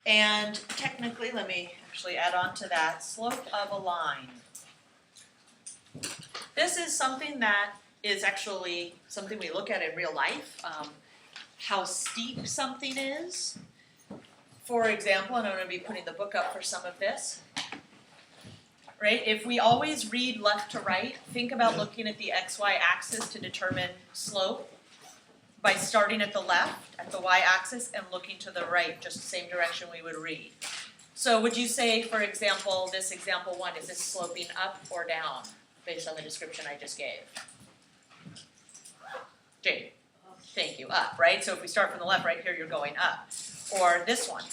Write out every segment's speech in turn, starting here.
And technically, let me actually add on to that, slope of a line. This is something that is actually something we look at in real life, how steep something is. For example, and I'm going to be putting the book up for some of this, right? If we always read left to right, think about looking at the XY axis to determine slope by starting at the left, at the Y axis, and looking to the right, just the same direction we would read. So would you say, for example, this example 1, is this sloping up or down based on the description I just gave? Jade, thank you, up, right? So if we start from the left, right here, you're going up. Or this one,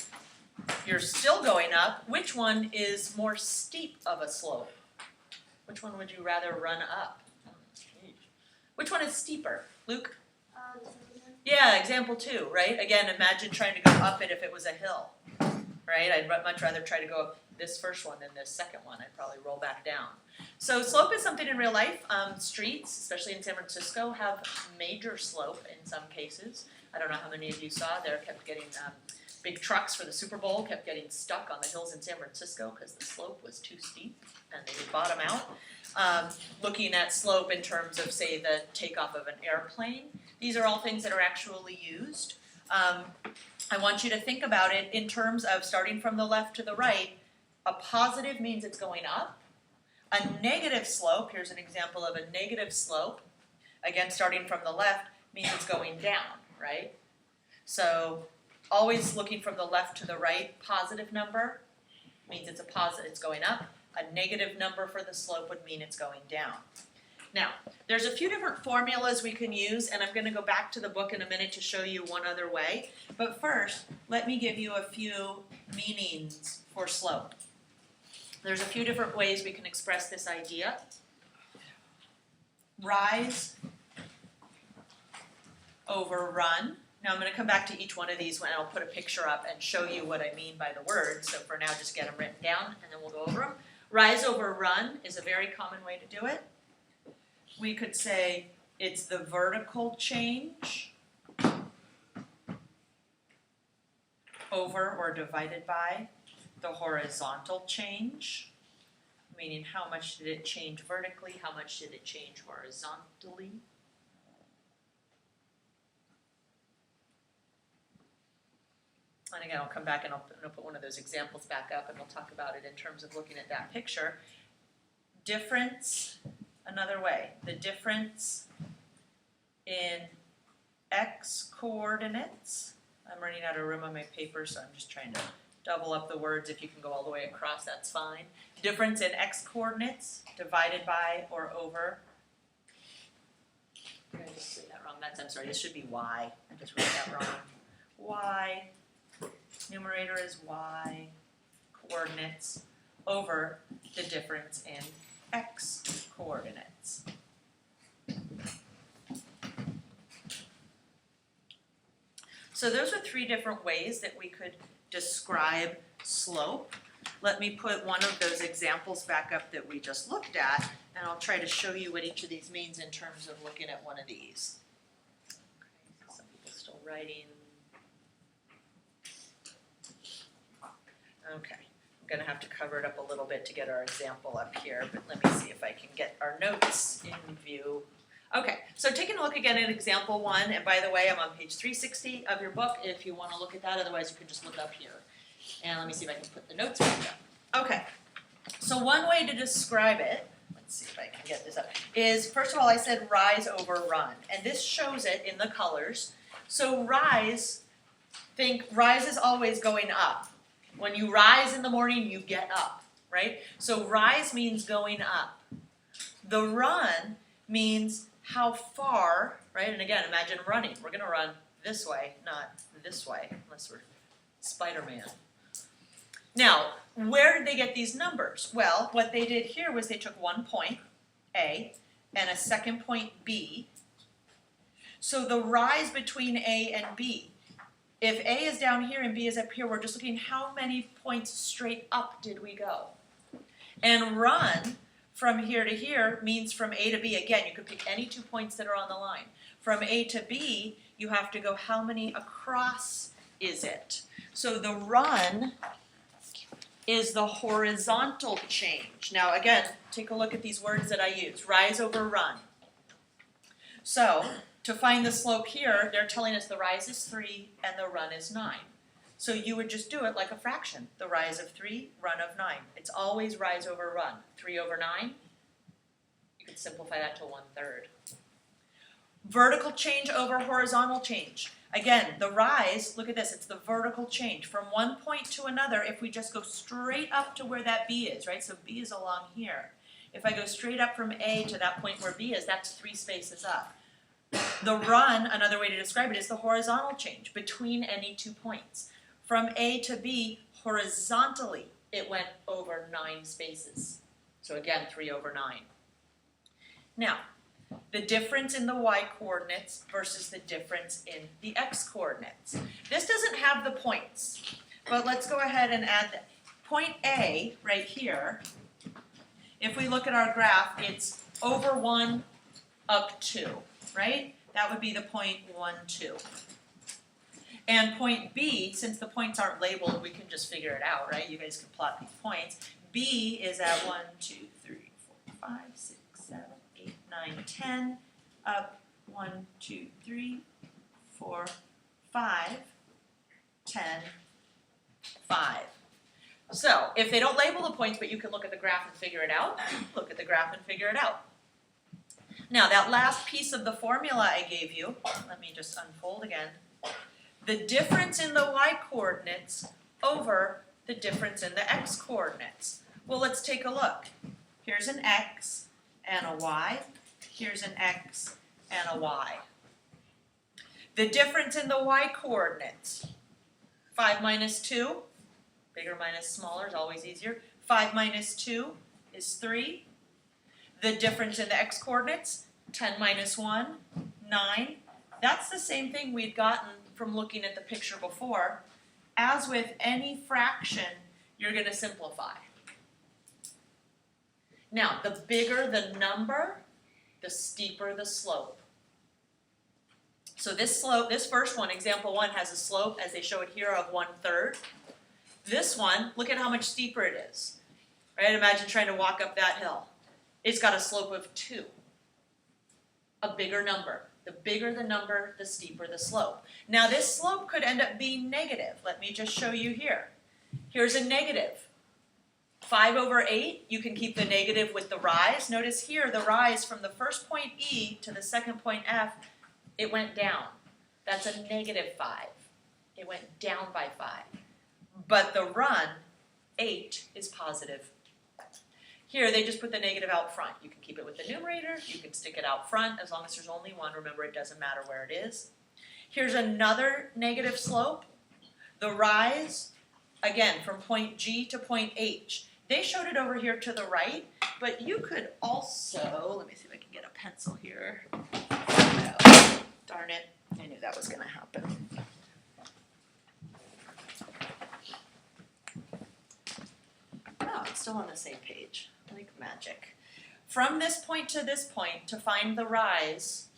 you're still going up. Which one is more steep of a slope? Which one would you rather run up? Which one is steeper? Luke? Yeah, example 2, right? Again, imagine trying to go up it if it was a hill, right? I'd much rather try to go up this first one than this second one. I'd probably roll back down. So slope is something in real life. Streets, especially in San Francisco, have major slope in some cases. I don't know how many of you saw, they kept getting big trucks for the Super Bowl, kept getting stuck on the hills in San Francisco because the slope was too steep and they would bottom out. Looking at slope in terms of, say, the takeoff of an airplane, these are all things that are actually used. I want you to think about it in terms of starting from the left to the right. A positive means it's going up. A negative slope, here's an example of a negative slope, again starting from the left, means it's going down, right? So always looking from the left to the right, positive number means it's a positive, it's going up. A negative number for the slope would mean it's going down. Now, there's a few different formulas we can use, and I'm going to go back to the book in a minute to show you one other way. But first, let me give you a few meanings for slope. There's a few different ways we can express this idea. Rise over run. Now I'm going to come back to each one of these when I'll put a picture up and show you what I mean by the words. So for now, just get them written down, and then we'll go over them. Rise over run is a very common way to do it. We could say it's the vertical change over or divided by the horizontal change, meaning how much did it change vertically, how much did it change horizontally. And again, I'll come back and I'll put one of those examples back up and we'll talk about it in terms of looking at that picture. Difference, another way, the difference in x coordinates. I'm running out of room on my paper, so I'm just trying to double up the words. If you can go all the way across, that's fine. Difference in x coordinates divided by or over. Did I just say that wrong? I'm sorry, this should be y. I just wrote that wrong. Y, numerator is y, coordinates, over the difference in x coordinates. So those are 3 different ways that we could describe slope. Let me put one of those examples back up that we just looked at, and I'll try to show you what each of these means in terms of looking at one of these. Okay, so some people still writing. Okay, I'm going to have to cover it up a little bit to get our example up here, but let me see if I can get our notes in view. Okay, so taking a look again at example 1, and by the way, I'm on page 360 of your book if you want to look at that, otherwise you can just look up here. And let me see if I can put the notes back up. Okay, so one way to describe it, let's see if I can get this up, is first of all I said rise over run, and this shows it in the colors. So rise, think rise is always going up. When you rise in the morning, you get up, right? So rise means going up. The run means how far, right? And again, imagine running. We're going to run this way, not this way, unless we're Spider-Man. Now, where did they get these numbers? Well, what they did here was they took one point, A, and a second point, B. So the rise between A and B, if A is down here and B is up here, we're just looking how many points straight up did we go. And run from here to here means from A to B. Again, you could pick any 2 points that are on the line. From A to B, you have to go how many across is it? So the run is the horizontal change. Now again, take a look at these words that I use, rise over run. So to find the slope here, they're telling us the rise is 3 and the run is 9. So you would just do it like a fraction, the rise of 3, run of 9. It's always rise over run. 3 over 9, you could simplify that to 1/3. Vertical change over horizontal change. Again, the rise, look at this, it's the vertical change. From one point to another, if we just go straight up to where that B is, right? So B is along here. If I go straight up from A to that point where B is, that's 3 spaces up. The run, another way to describe it, is the horizontal change between any 2 points. From A to B, horizontally, it went over 9 spaces. So again, 3 over 9. Now, the difference in the y-coordinates versus the difference in the x-coordinates. This doesn't have the points, but let's go ahead and add that. Point A, right here, if we look at our graph, it's over 1 up 2, right? That would be the point 1, 2. And point B, since the points aren't labeled, we can just figure it out, right? You guys can plot these points. B is at 1, 2, 3, 4, 5, 6, 7, 8, 9, 10, up 1, 2, 3, 4, 5, 10, 5. So if they don't label the points, but you can look at the graph and figure it out, look at the graph and figure it out. Now that last piece of the formula I gave you, let me just unfold again. The difference in the y-coordinates over the difference in the x-coordinates. Well, let's take a look. Here's an x and a y. Here's an x and a y. The difference in the y-coordinates. 5 minus 2, bigger minus smaller is always easier. 5 minus 2 is 3. The difference in the x-coordinates, 10 minus 1, 9. That's the same thing we'd gotten from looking at the picture before. As with any fraction, you're going to simplify. Now, the bigger the number, the steeper the slope. So this slope, this first one, example 1, has a slope, as they show it here, of 1/3. This one, look at how much steeper it is. Right? Imagine trying to walk up that hill. It's got a slope of 2. A bigger number. The bigger the number, the steeper the slope. Now this slope could end up being negative. Let me just show you here. Here's a negative. 5 over 8, you can keep the negative with the rise. Notice here the rise from the first point E to the second point F, it went down. That's a negative 5. It went down by 5. But the run, 8, is positive. Here, they just put the negative out front. You can keep it with the numerator. You can stick it out front as long as there's only one. Remember, it doesn't matter where it is. Here's another negative slope. The rise, again, from point G to point H. They showed it over here to the right, but you could also, let me see if I can get a pencil here. Oh, darn it, I knew that was going to happen. Oh, it's still on the same page. Like magic. From this point to find the rise,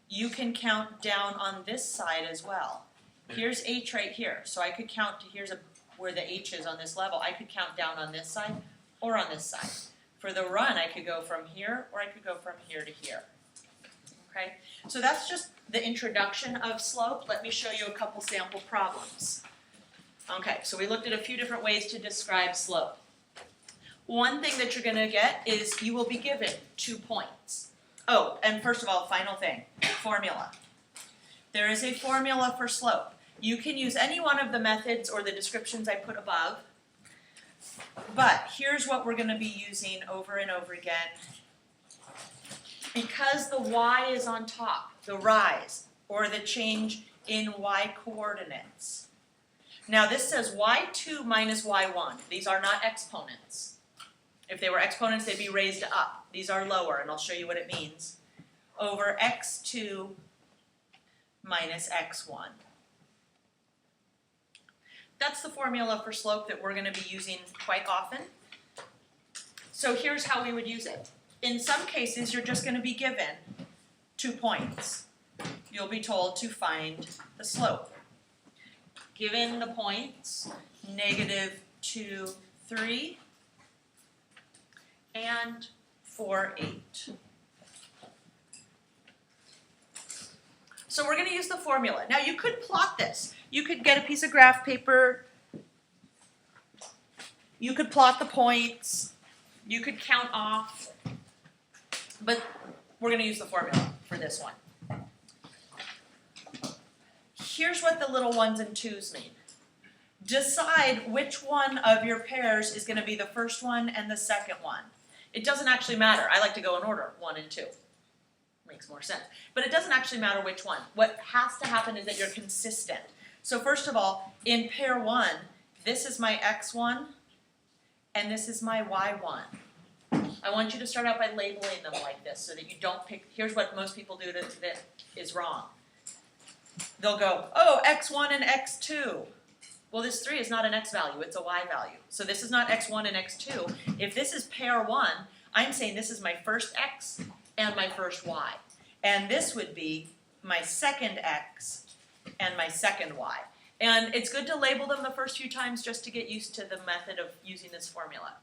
you can count down on this side as well. Here's H right here, so I could count to where the H is on this level. I could count down on this side or on this side. For the run, I could go from here or I could go from here to here. Okay, so that's just the introduction of slope. Let me show you a couple sample problems. Okay, so we looked at a few different ways to describe slope. One thing that you're going to get is you will be given 2 points. Oh, and first of all, final thing, formula. There is a formula for slope. You can use any one of the methods or the descriptions I put above, but here's what we're going to be using over and over again. Because the y is on top, the rise, or the change in y coordinates. Now this says y2 minus y1. These are not exponents. If they were exponents, they'd be raised up. These are lower, and I'll show you what it means. Over x2 minus x1. That's the formula for slope that we're going to be using quite often. So here's how we would use it. In some cases, you're just going to be given 2 points. You'll be told to find the slope. given the points, -2, 3, and 4, 8. So we're going to use the formula. Now you could plot this. You could get a piece of graph paper. You could plot the points. You could count off. But we're going to use the formula for this one. Here's what the little 1s and 2s mean. Decide which one of your pairs is going to be the first one and the second one. It doesn't actually matter. I like to go in order, 1 and 2. Makes more sense. But it doesn't actually matter which one. What has to happen is that you're consistent. So first of all, in pair 1, this is my x1 and this is my y1. I want you to start out by labeling them like this so that you don't pick. Here's what most people do that is wrong. They'll go, oh, x1 and x2. Well, this 3 is not an x value, it's a y value. So this is not x1 and x2. If this is pair 1, I'm saying this is my first x and my first y. And this would be my second x and my second y. And it's good to label them the first few times just to get used to the method of using this formula.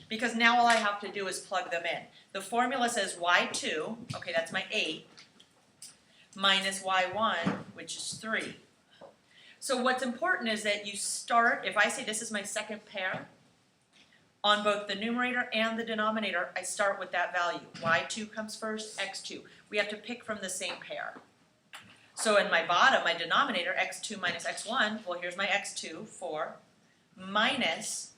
Because now all I have to do is plug them in. The formula says y2, okay, that's my 8, minus y1, which is 3. So what's important is that you start, if I say this is my second pair, on both the numerator and the denominator, I start with that value. Y2 comes first, x2. We have to pick from the same pair. So in my bottom, my denominator, x2 minus x1, well, here's my x2, 4, minus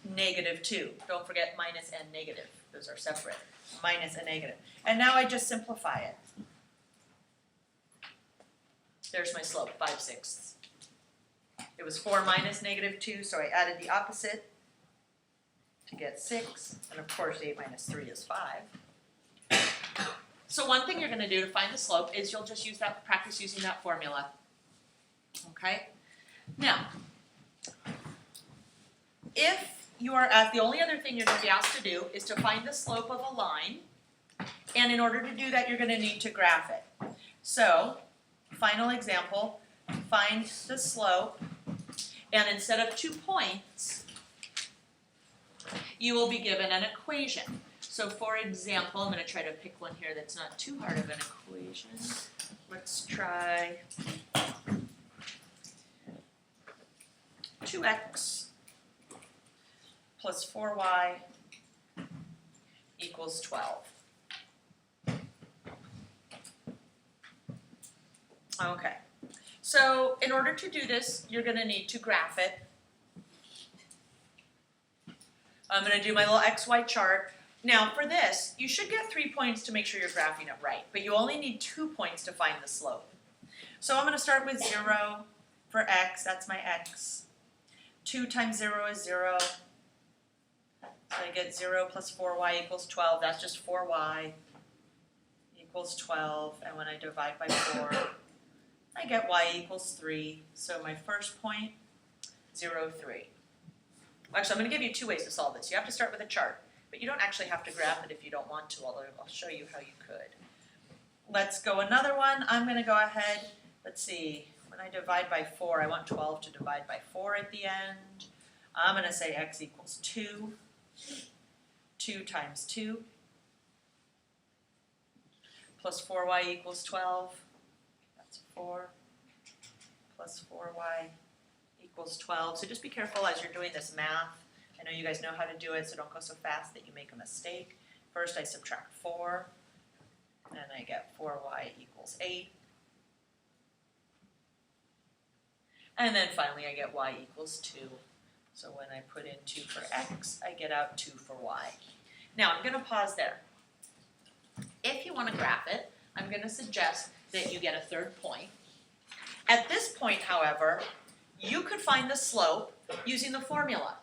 -2. Don't forget minus and negative. Those are separate. Minus and negative. And now I just simplify it. There's my slope, 5/6. It was 4 minus -2, so I added the opposite to get 6. And of course, 8 minus 3 is 5. So one thing you're going to do to find the slope is you'll just use that, practice using that formula. Okay? Now, if you are asked, the only other thing you're going to be asked to do is to find the slope of a line. And in order to do that, you're going to need to graph it. So, final example, find the slope, and instead of 2 points, you will be given an equation. So for example, I'm going to try to pick one here that's not too hard of an equation. Let's try 2x plus 4y equals 12. Okay, so in order to do this, you're going to need to graph it. I'm going to do my little XY chart. Now for this, you should get 3 points to make sure you're graphing it right, but you only need 2 points to find the slope. So I'm going to start with 0 for x, that's my x. 2 times 0 is 0. So I get 0 plus 4y equals 12, that's just 4y equals 12, and when I divide by 4, I get y equals 3. So my first point, 0, 3. Actually, I'm going to give you 2 ways to solve this. You have to start with a chart, but you don't actually have to graph it if you don't want to, although I'll show you how you could. Let's go another one. I'm going to go ahead, let's see, when I divide by 4, I want 12 to divide by 4 at the end. I'm going to say x equals 2. 2 times 2 plus 4y equals 12. That's 4 plus 4y equals 12. So just be careful as you're doing this math. I know you guys know how to do it, so don't go so fast that you make a mistake. First I subtract 4, and I get 4y equals 8. And then finally I get y equals 2. So when I put in 2 for x, I get out 2 for y. Now I'm going to pause there. If you want to graph it, I'm going to suggest that you get a third point. At this point, however, you could find the slope using the formula.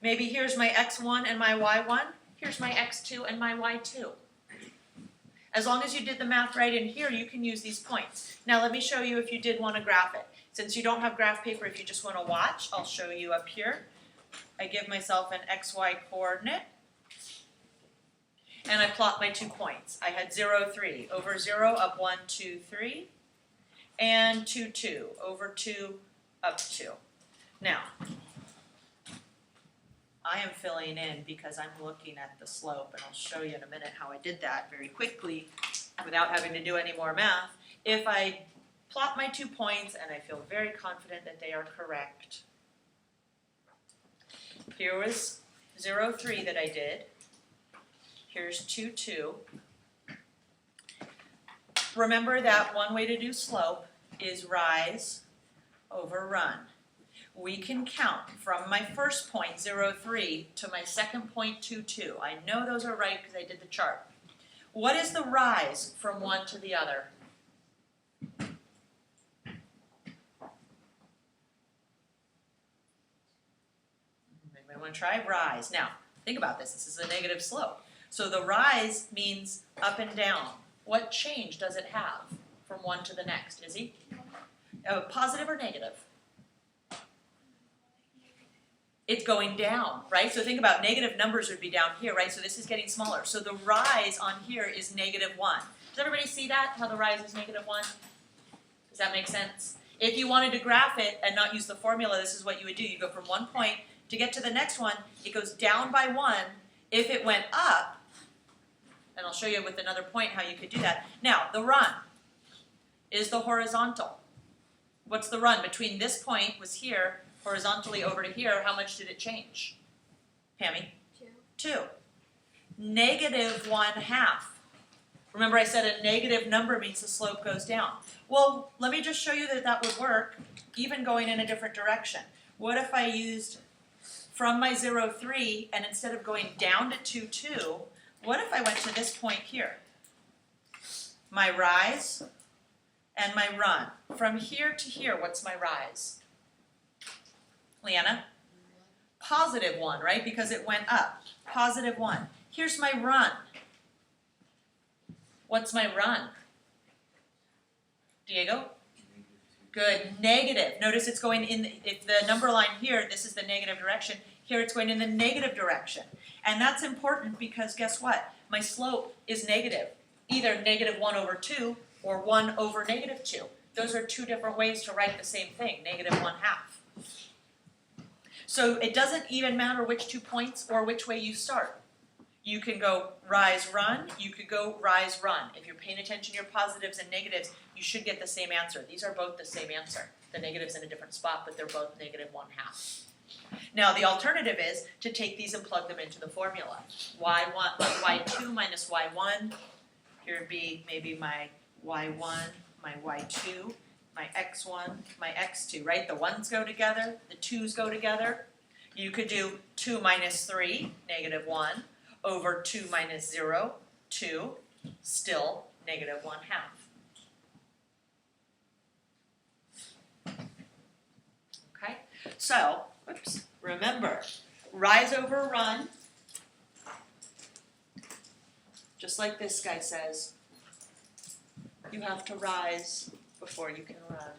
Maybe here's my x1 and my y1, here's my x2 and my y2. As long as you did the math right in here, you can use these points. Now let me show you if you did want to graph it. Since you don't have graph paper, if you just want to watch, I'll show you up here. I give myself an xy coordinate, and I plot my 2 points. I had 0, 3. Over 0, up 1, 2, 3. and 2, 2, over 2, up 2. Now, I am filling in because I'm looking at the slope, and I'll show you in a minute how I did that very quickly without having to do any more math. If I plot my 2 points and I feel very confident that they are correct. Here was 0, 3 that I did. Here's 2, 2. Remember that one way to do slope is rise over run. We can count from my first point, 0, 3, to my second point, 2, 2. I know those are right because I did the chart. What is the rise from one to the other? Anybody want to try? Rise. Now, think about this. This is a negative slope. So the rise means up and down. What change does it have from one to the next, Izzy? Positive or negative? It's going down, right? So think about negative numbers would be down here, right? So this is getting smaller. So the rise on here is negative 1. Does everybody see that, how the rise is negative 1? Does that make sense? If you wanted to graph it and not use the formula, this is what you would do. You go from one point to get to the next one. It goes down by 1. If it went up, and I'll show you with another point how you could do that. Now, the run is the horizontal. What's the run? Between this point was here, horizontally over to here, how much did it change? Pammy? 2. Negative 1/2. Remember I said a negative number means the slope goes down. Well, let me just show you that that would work, even going in a different direction. What if I used from my 0, 3, and instead of going down to 2, 2, what if I went to this point here? My rise and my run. From here to here, what's my rise? Leanna? Positive 1, right? Because it went up. Positive 1. Here's my run. What's my run? Diego? Good. Negative. Notice it's going in, if the number line here, this is the negative direction. Here it's going in the negative direction. And that's important because guess what? My slope is negative. Either negative 1 over 2 or 1 over negative 2. Those are two different ways to write the same thing, negative 1/2. So it doesn't even matter which 2 points or which way you start. You can go rise, run. You could go rise, run. If you're paying attention to your positives and negatives, you should get the same answer. These are both the same answer. The negative's in a different spot, but they're both negative 1/2. Now, the alternative is to take these and plug them into the formula. Y1, y2 minus y1. Here would be maybe my y1, my y2, my x1, my x2, right? The 1's go together, the 2's go together. You could do 2 minus 3, negative 1, over 2 minus 0, 2, still negative 1/2. Okay, so, remember, rise over run, just like this guy says, you have to rise before you can run.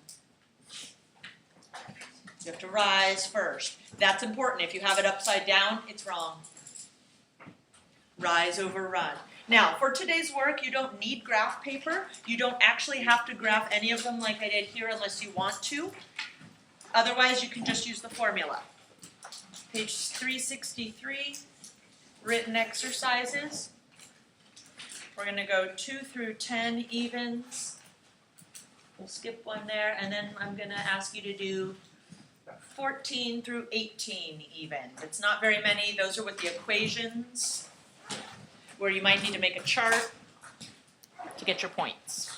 You have to rise first. That's important. If you have it upside down, it's wrong. Rise over run. Now, for today's work, you don't need graph paper. You don't actually have to graph any of them like I did here unless you want to. Otherwise, you can just use the formula. Page 363, written exercises. We're going to go 2 through 10 evens. We'll skip one there, and then I'm going to ask you to do 14 through 18 evens. It's not very many. Those are with the equations, where you might need to make a chart to get your points.